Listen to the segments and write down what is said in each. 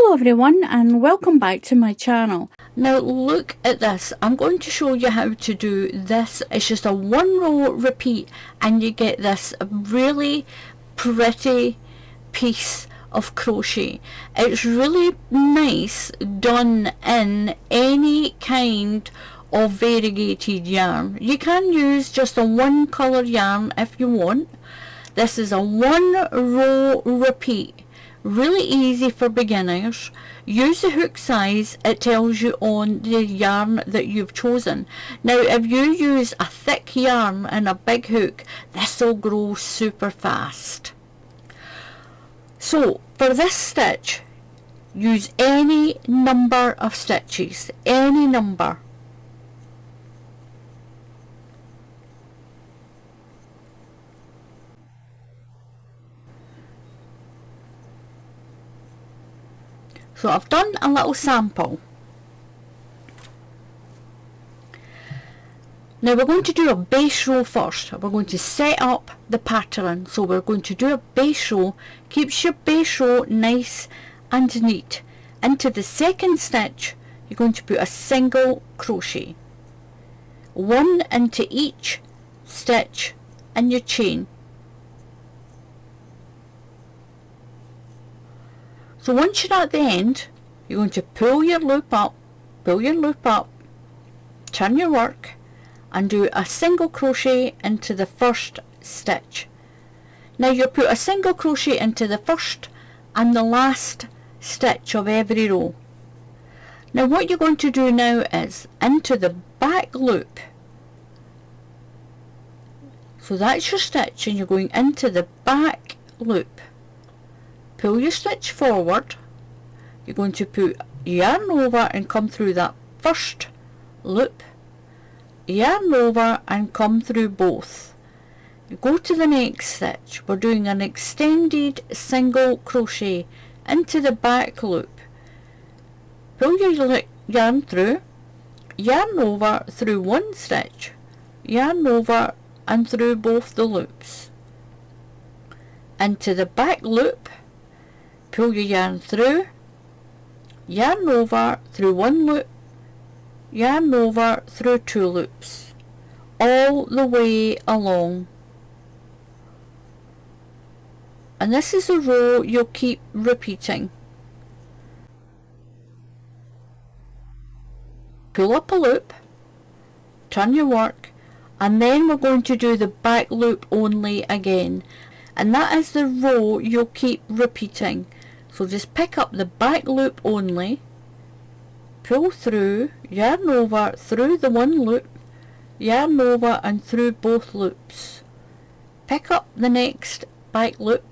Hello everyone and welcome back to my channel. Now look at this. I'm going to show you how to do this. It's just a one row repeat and you get this really pretty piece of crochet. It's really nice done in any kind of variegated yarn. You can use just a one colour yarn if you want. This is a one row repeat. Really easy for beginners. Use the hook size it tells you on the yarn that you've chosen. Now if you use a thick yarn and a big hook, this will grow super fast. So for this stitch, use any number of stitches, any number. So I've done a little sample. Now we're going to do a base row first. We're going to set up the pattern. So we're going to do a base row. Keeps your base row nice and neat. Into the second stitch, you're going to put a single crochet. One into each stitch in your chain. So once you're at the end, you're going to pull your loop up, turn your work and do a single crochet into the first stitch. Now you'll put a single crochet into the first and the last stitch of every row. Now what you're going to do now is into the back loop. So that's your stitch and you're going into the back loop. Pull your stitch forward, you're going to put yarn over and come through that first loop, yarn over and come through both. You go to the next stitch, we're doing an extended single crochet into the back loop. Pull your yarn through, yarn over through one stitch, yarn over and through both the loops. Into the back loop, pull your yarn through, yarn over through one loop, yarn over through two loops, all the way along. And this is a row you'll keep repeating. Pull up a loop, turn your work, and then we're going to do the back loop only again. And that is the row you'll keep repeating. So just pick up the back loop only, pull through, yarn over through the one loop, yarn over and through both loops. Pick up the next back loop,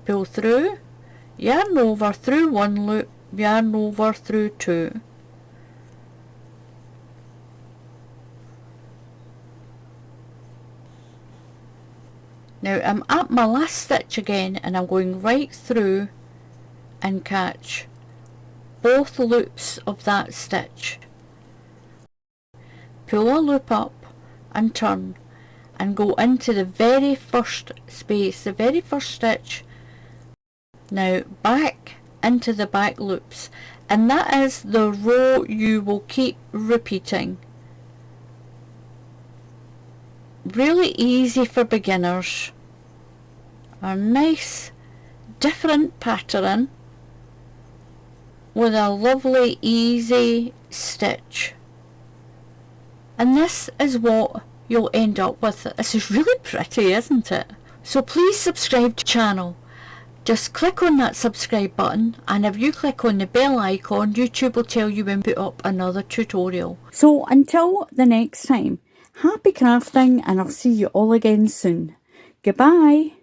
pull through, yarn over through one loop, yarn over through two. Now I'm at my last stitch again and I'm going right through and catch both loops of that stitch. Pull a loop up and turn and go into the very first space, the very first stitch. Now back into the back loops, and that is the row you will keep repeating. Really easy for beginners. A nice different pattern with a lovely easy stitch. And this is what you'll end up with. This is really pretty, isn't it? So please subscribe to the channel. Just click on that subscribe button, and if you click on the bell icon, YouTube will tell you when we put up another tutorial. So until the next time, happy crafting, and I'll see you all again soon. Goodbye.